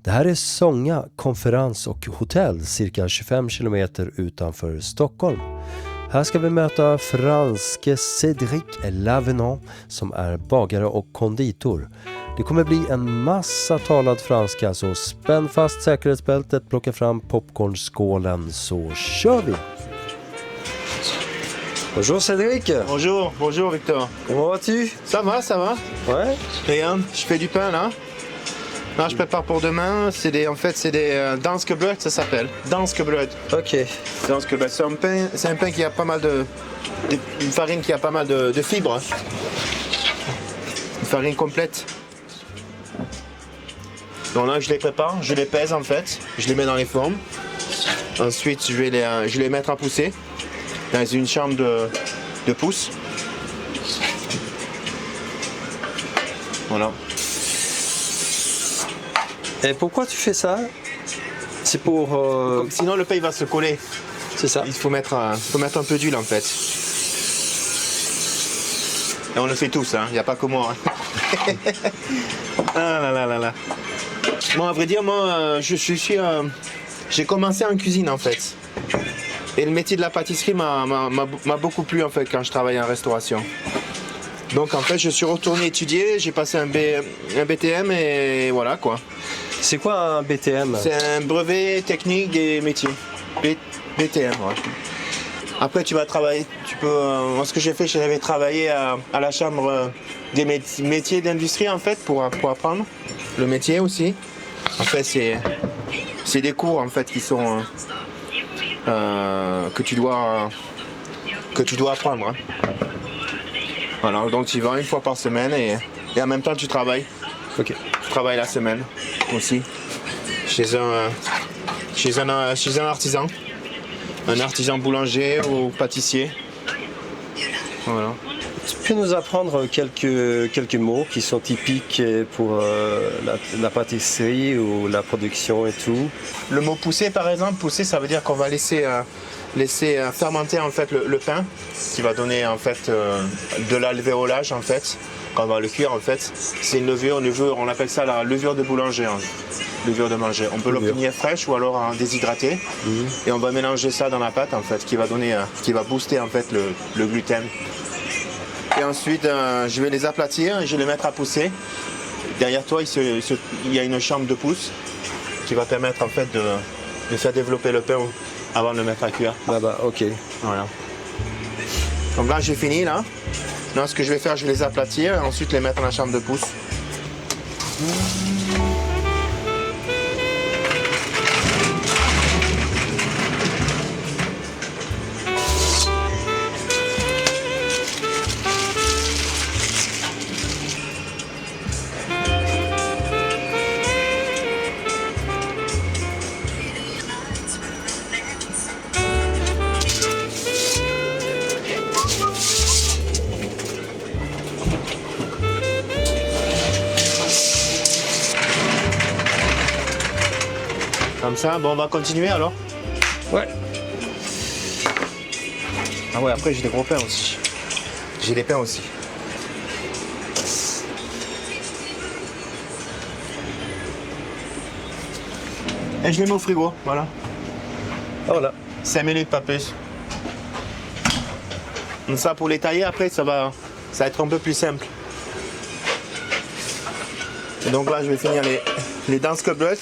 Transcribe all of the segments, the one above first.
Det här är Sånga konferens- och hotell cirka 25 kilometer utanför Stockholm. Här ska vi möta franske Cédric Lavenant som är bagare och konditor. Det kommer bli en massa talad franska, så spänn fast säkerhetsbältet, plocka fram popcornskålen, så kör vi! Bonjour Cédric. Bonjour Victor. Comment vas-tu? Ça va. Ouais. Regarde, je fais du pain là. Là, je prépare pour demain. C'est des Danskebrød, ça s'appelle. Danskebrød. Ok. Danskebrød. C'est un pain qui a pas mal une farine qui a pas mal de fibres. Une farine complète. Donc là, je les prépare, je les pèse en fait, je les mets dans les formes. Ensuite, je vais les mettre à pousser dans une chambre de pousse. Voilà. Et pourquoi tu fais ça? C'est pour... Sinon, le pain il va se coller. C'est ça. Il faut mettre un peu d'huile en fait. Et on le fait tous, il n'y a pas que moi. Ah là. Bon, à vrai dire, moi, j'ai commencé en cuisine en fait. Et le métier de la pâtisserie m'a beaucoup plu en fait quand je travaillais en restauration. Donc en fait, je suis retourné étudier, j'ai passé un BTM et voilà quoi. C'est quoi un BTM? C'est un brevet technique des métiers. BTM, ouais. Après, tu vas travailler, moi, ce que j'ai fait, j'avais travaillé à la chambre des métiers d'industrie en fait pour apprendre le métier aussi. En fait, c'est des cours en fait qui sont que tu dois apprendre. Hein. Voilà, donc tu y vas une fois par semaine et en même temps tu travailles. Ok. Tu travailles la semaine aussi chez un artisan. Un artisan boulanger ou pâtissier. Voilà. Tu peux nous apprendre quelques mots qui sont typiques pour la pâtisserie ou la production et tout? Le mot pousser par exemple, pousser ça veut dire qu'on va laisser fermenter en fait le pain qui va donner en fait de l'alvéolage en fait. Quand on va le cuire en fait, c'est une levure, on appelle ça la levure de boulanger. Hein. Levure de manger. On peut l'obtenir fraîche ou alors déshydratée. Et on va mélanger ça dans la pâte en fait, qui va booster en fait le gluten. Et ensuite, je vais les aplatir et je vais les mettre à pousser. Derrière toi, il y a une chambre de pousse qui va permettre en fait de faire développer le pain avant de le mettre à cuire. Bah, ok. Voilà. Donc là, j'ai fini là. Là, ce que je vais faire, je vais les aplatir et ensuite les mettre dans la chambre de pousse. Comme ça, bon on va continuer alors. Ouais. Ah ouais, après j'ai des gros pains aussi. J'ai des pains aussi. Et je les mets au frigo, voilà. Voilà. 5 minutes, pas plus. Donc ça pour les tailler après ça va être un peu plus simple. Et donc là je vais finir les Danskebrød.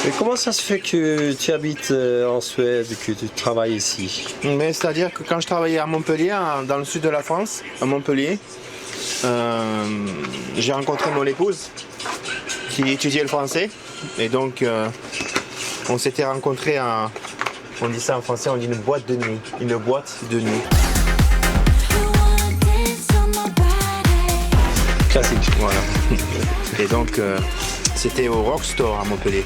Mais comment ça se fait que tu habites en Suède, que tu travailles ici? Mais c'est-à-dire que quand je travaillais à Montpellier, dans le sud de la France, à Montpellier, j'ai rencontré mon épouse qui étudiait le français. Et donc on s'était rencontrés on dit ça en français, on dit une boîte de nuit. Une boîte de nuit. Classique. Voilà. Et donc c'était au Rockstore à Montpellier.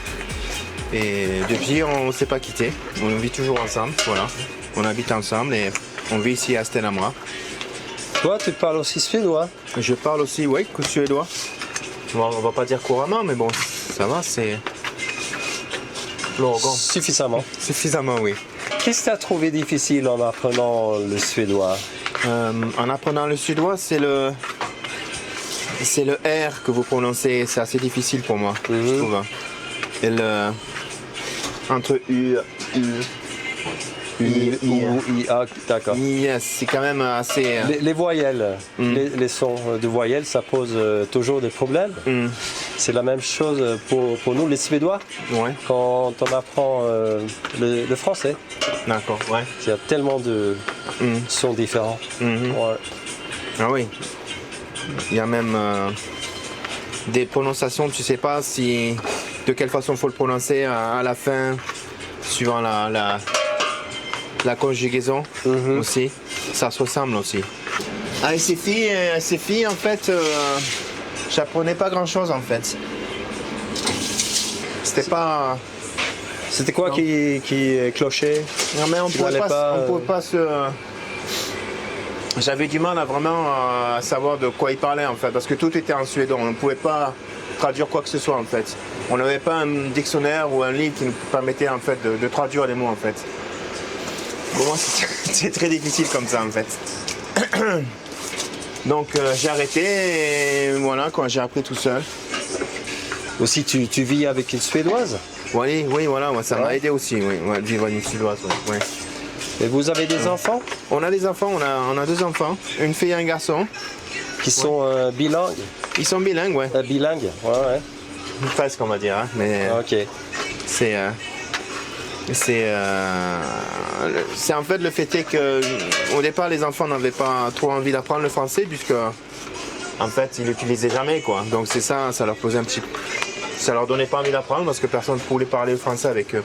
Et depuis, on ne s'est pas quitté. On vit toujours ensemble, voilà. On habite ensemble et on vit ici à Stenhamra. Toi, tu parles aussi suédois? Je parle aussi, oui, suédois. Bon, on va pas dire couramment, mais bon, ça va, c'est... Suffisamment. Suffisamment, oui. Qu'est-ce que tu as trouvé difficile en apprenant le suédois? En apprenant le suédois, c'est c'est le R que vous prononcez, c'est assez difficile pour moi, je trouve. Et le entre U, I, A, d'accord. yes, c'est quand même assez. Les voyelles, les sons de voyelles, ça pose toujours des problèmes. C'est la même chose pour nous, les Suédois, Ouais, quand on apprend le français. d'accord, ouais. Il y a tellement de sons différents. Ouais. Ah oui. Il y a même des prononciations, tu sais pas si de quelle façon il faut le prononcer à la fin, suivant la conjugaison aussi. Ça se ressemble aussi. Avec ces filles en fait, j'apprenais pas grand chose en fait. C'était pas. C'était quoi qui clochait? Non mais on n'allais pas, pouvait pas se. J'avais du mal à vraiment savoir de quoi ils parlaient en fait, parce que tout était en suédois. On ne pouvait pas traduire quoi que ce soit en fait. On n'avait pas un dictionnaire ou un livre qui nous permettait en fait de traduire les mots en fait. Pour moi, c'est très difficile comme ça en fait. Donc j'ai arrêté et voilà, quand j'ai appris tout seul. Aussi, tu vis avec une Suédoise? Oui, voilà, ça m'a aidé aussi, oui, ouais, de vivre avec une Suédoise. Ouais. Et vous avez des enfants? On a des enfants, on a 2 enfants, une fille et un garçon. Qui sont bilingues? Ils sont bilingues, ouais. Bilingues, ouais. Presque, on va dire, hein, mais Ok. c'est en fait le fait est que au départ les enfants n'avaient pas trop envie d'apprendre le français puisque en fait ils l'utilisaient jamais quoi. Donc c'est ça leur posait un petit, ça leur donnait pas envie d'apprendre parce que personne ne pouvait parler français avec eux.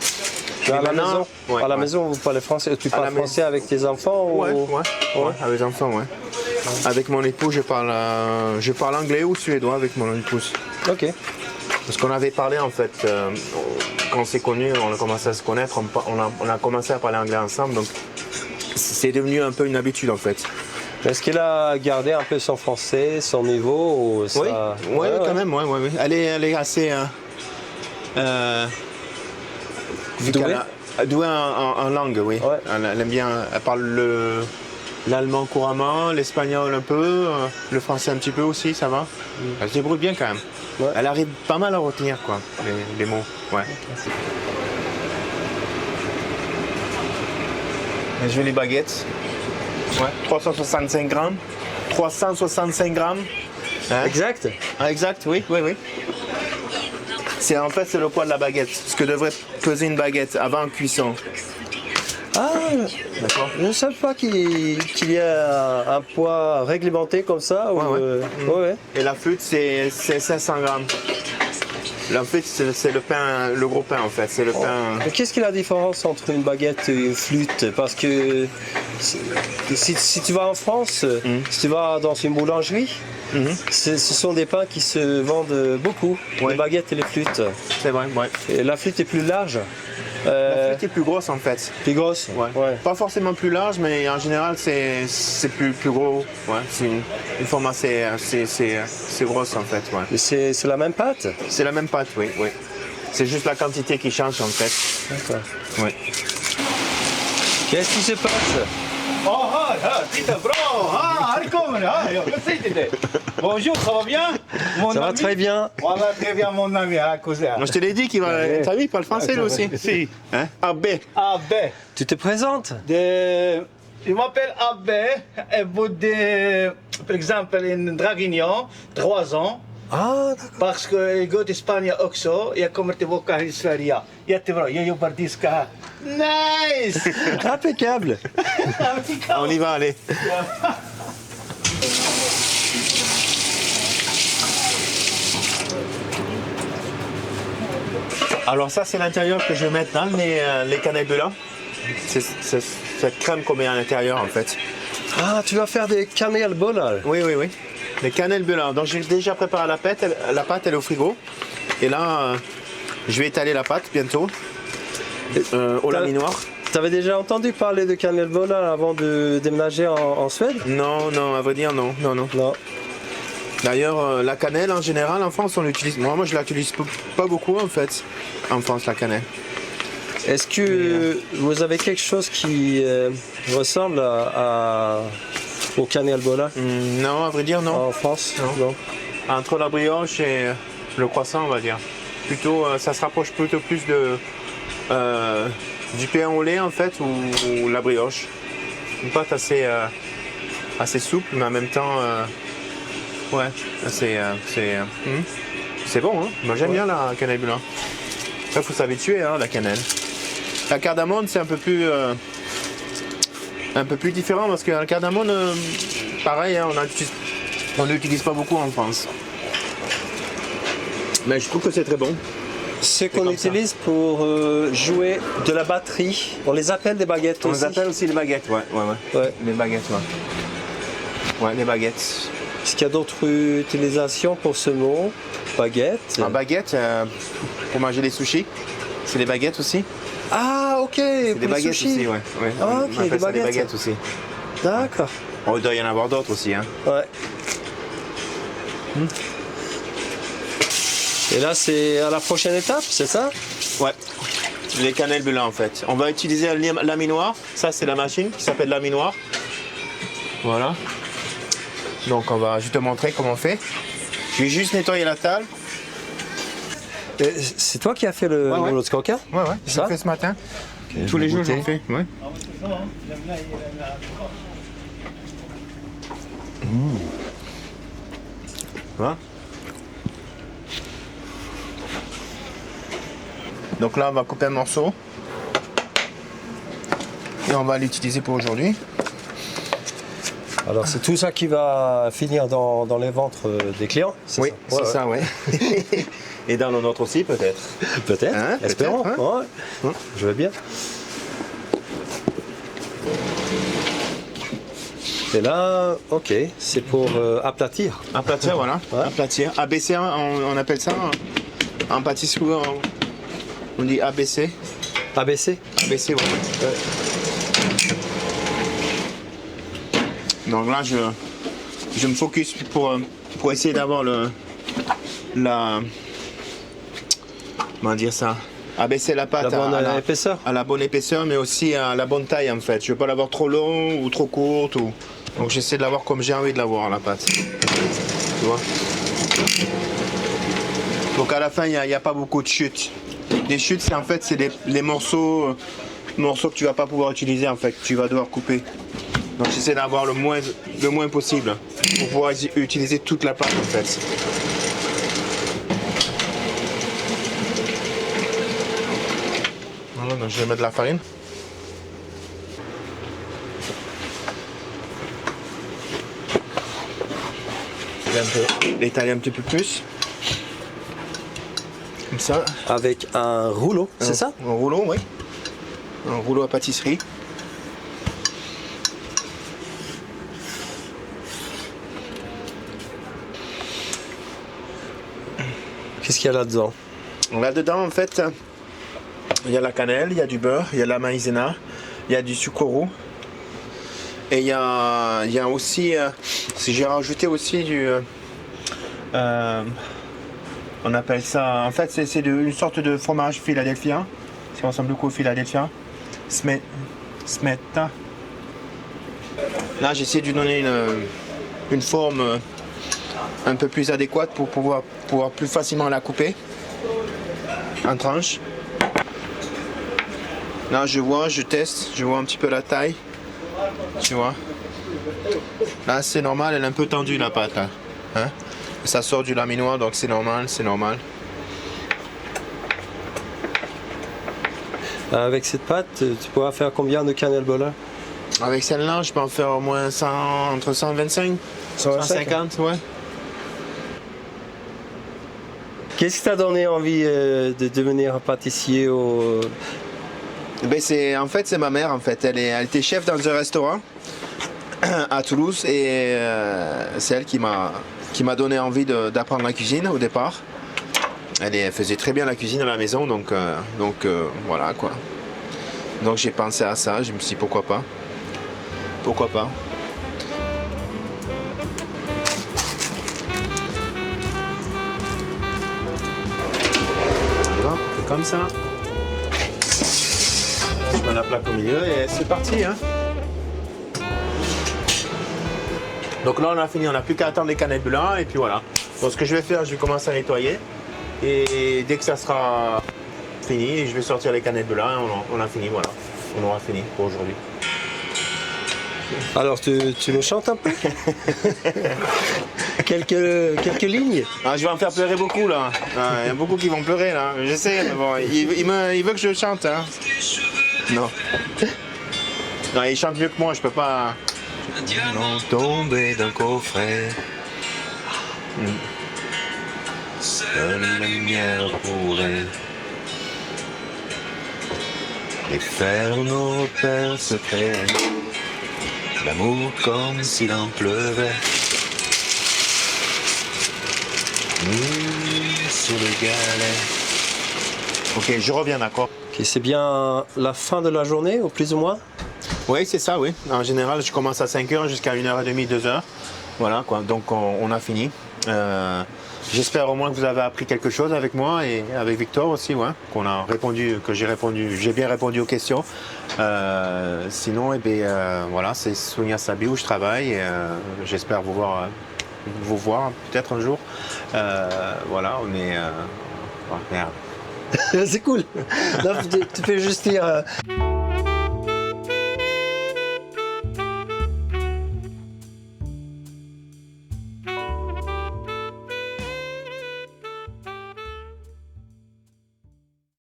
À la maison, à la maison, vous parlez français. Tu parles français avec tes enfants ou... Ouais, avec les enfants, ouais. Avec mon époux, je parle anglais ou suédois avec mon épouse. Ok. Parce qu'on avait parlé en fait, quand on s'est connus, on a commencé à se connaître, on a commencé à parler anglais ensemble, donc c'est devenu un peu une habitude en fait. Est-ce qu'elle a gardé un peu son français, son niveau ou ça... Oui, quand même, oui. Elle est assez... douée en langue, oui. Ouais. Elle aime bien, elle parle l'allemand couramment, l'espagnol un peu, le français un petit peu aussi, ça va. Elle se débrouille bien quand même. Ouais. Elle arrive pas mal à retenir quoi, les mots. Ouais. Les jolies baguettes. Ouais. 365 grammes. 365 grammes. Hein? Exact. Ah, exact, oui. C'est en fait c'est le poids de la baguette, ce que devrait peser une baguette avant cuisson. Ah, D'accord. je ne savais pas qu'il y a un poids réglementé comme ça. Ouais. Et la flûte, c'est 500 grammes. La flûte, c'est le pain, le gros pain en fait. C'est le pain. Mais qu'est-ce qu'il y a la différence entre une baguette et une flûte? Parce que si tu vas en France, si tu vas dans une boulangerie, ce sont des pains qui se vendent beaucoup, Ouais. les baguettes et les flûtes. C'est vrai, ouais. Et la flûte est plus large. La flûte est plus grosse en fait. Plus grosse. Ouais. Pas forcément plus large, mais en général c'est plus gros. Ouais. C'est une forme assez grosse en fait. Ouais. Et c'est la même pâte? C'est la même pâte, oui. C'est juste la quantité qui change en fait. D'accord. Oui. Qu'est-ce qui se passe? Bonjour, ça va bien? Mon Ça va ami? très bien. Voilà, très bien, mon ami, à causer. Moi je te l'ai dit qu'il va. T'as vu, il parle français lui aussi. Si. Hein? AB. Abbe. Tu te présentes? Je m'appelle Abbe, et vous par exemple, in Draguignan, 3 ans, Ah, d'accord. parce que ik go till Spanje också, jag kommer tillbaka i Sverige. Jättebra, jag jobbar diska. Nice! Impeccable. On y va, allez. Alors ça c'est l'intérieur que je vais mettre dans les cannelbullar. C'est cette crème qu'on met à l'intérieur en fait. Ah, tu vas faire des kanelbullar. Oui. Les cannelbullar. Donc j'ai déjà préparé la pâte, elle est au frigo. Et là, je vais étaler la pâte bientôt au laminoir. Tu avais déjà entendu parler de kanelbullar avant de déménager en Suède? Non, à vrai dire non. Non. D'ailleurs, la cannelle en général en France on l'utilise. Moi je l'utilise pas beaucoup en fait. En France la cannelle. Est-ce que vous avez quelque chose qui ressemble au kanelbullar Non, à vrai dire non. en France? Non. entre la brioche et le croissant, on va dire. Plutôt, ça se rapproche plutôt plus du pain au lait en fait ou la brioche. Une pâte assez souple, mais en même temps, ouais, c'est bon. Hein. Moi j'aime bien la cannelle blanche. Il faut s'habituer à la cannelle. La cardamone c'est un peu plus différent parce que la cardamone, pareil, hein, on n'utilise pas beaucoup en France. Mais je trouve que c'est très bon. Ce qu'on utilise pour jouer de la batterie, on les appelle des baguettes On aussi. les appelle aussi les baguettes, ouais. Les baguettes, ouais. Ouais, les baguettes. Est-ce qu'il y a d'autres utilisations pour ce mot? Baguette. En baguette, pour manger les sushis, c'est les baguettes aussi. Ah, ok. C'est des pour le baguettes sushi. aussi, ouais. Ah, On ok, appelle des ça des baguettes. baguettes aussi. D'accord. Oh, il doit y en avoir d'autres aussi, hein. Ouais. Et là, c'est à la prochaine étape, c'est ça? Ouais. Les cannelles blancs en fait. On va utiliser un laminoir. Ça, c'est la machine qui s'appelle laminoir. Voilà. Donc, je vais te montrer comment on fait. Je vais juste nettoyer la table. C'est toi qui as fait le Ouais. rouleau de coca? Ouais, Ça j'ai fait ce matin. Ok, Tous les jours, goûter. j'en fais. Ouais. Voilà. Donc là, on va couper un morceau. Et on va l'utiliser pour aujourd'hui. Alors, c'est tout ça qui va finir dans les ventres des clients? Oui, ça? c'est ça, ouais. Et dans le nôtre aussi, peut-être. Peut-être, Hein, espérons. peut-être, Ouais. Je veux bien. Et là, ok, c'est pour aplatir. Aplatir, voilà. Ouais. Aplatir. ABC, on appelle ça en pâtisserie. On dit ABC. ABC. ABC, ouais. Donc là, je me focus pour essayer d'avoir comment dire ça? Abaisser la pâte La bonne épaisseur. à la bonne épaisseur, mais aussi à la bonne taille en fait. Je veux pas l'avoir trop long ou trop courte. Donc j'essaie de l'avoir comme j'ai envie de l'avoir la pâte. Tu vois? Donc à la fin, il n'y a pas beaucoup de chutes. Les chutes, c'est en fait les morceaux que tu vas pas pouvoir utiliser en fait. Tu vas devoir couper. Donc j'essaie d'avoir le moins possible pour pouvoir utiliser toute la pâte en fait. Voilà, donc je vais mettre de la farine. Je vais l'étaler un petit peu plus. Comme ça. Avec un rouleau, c'est ça? Un rouleau, oui. Un rouleau à pâtisserie. Qu'est-ce qu'il y a là-dedans? Là-dedans, en fait, il y a la cannelle, il y a du beurre, il y a la maïzena, il y a du sucre roux. Et il y a aussi, j'ai rajouté aussi on appelle ça, en fait, c'est une sorte de fromage Philadelphia. Ça ressemble beaucoup au Philadelphia. Smetta. Là, j'essaie de lui donner une forme un peu plus adéquate pour pouvoir plus facilement la couper en tranches. Là, je teste, je vois un petit peu la taille. Tu vois. Là, c'est normal, elle est un peu tendue la pâte. Là. Hein? Ça sort du laminoir, donc c'est normal, Avec cette pâte, tu pourras faire combien de cannelle beurre? Avec celle-là, je peux en faire au moins entre 125 150, ouais. Qu'est-ce qui t'a donné envie de devenir pâtissier Ben en fait, c'est ma mère, en fait. Elle était chef dans un restaurant à Toulouse et c'est elle qui m'a donné envie d'apprendre la cuisine au départ. Elle faisait très bien la cuisine à la maison, donc voilà quoi. Donc j'ai pensé à ça, je me suis dit pourquoi pas. Pourquoi pas. Voilà, on fait comme ça. Je mets la plaque au milieu et c'est parti. Hein. Donc là on a fini, on n'a plus qu'à attendre les canettes blanches et puis voilà. Donc ce que je vais faire, je vais commencer à nettoyer. Et dès que ça sera fini, je vais sortir les canettes de là et on a fini, voilà. On aura fini pour aujourd'hui. Alors tu nous chantes un peu quelques lignes. Ah, je vais en faire pleurer beaucoup là. Ah, il y a beaucoup qui vont pleurer là. Je sais, mais bon, il veut que je chante. Hein. Non. Non, il chante mieux que moi, je peux pas. Un diamant tombé d'un coffret. Seule la lumière pourrait défaire nos repères secrets. L'amour comme s'il en pleuvait. Sur le galet. Ok, je reviens, d'accord. Ok, c'est bien la fin de la journée, ou plus ou moins? Oui, c'est ça, oui. En général, je commence à 5h jusqu'à 1h30, 2h. Voilà, quoi. Donc, on a fini. J'espère au moins que vous avez appris quelque chose avec moi et avec Victor aussi, ouais, que j'ai bien répondu aux questions. Sinon, eh bien, voilà, c'est Sonia Sabi où je travaille. Et, j'espère vous voir peut-être un jour. Voilà, on est. Oh, merde. C'est cool. Non, tu peux juste dire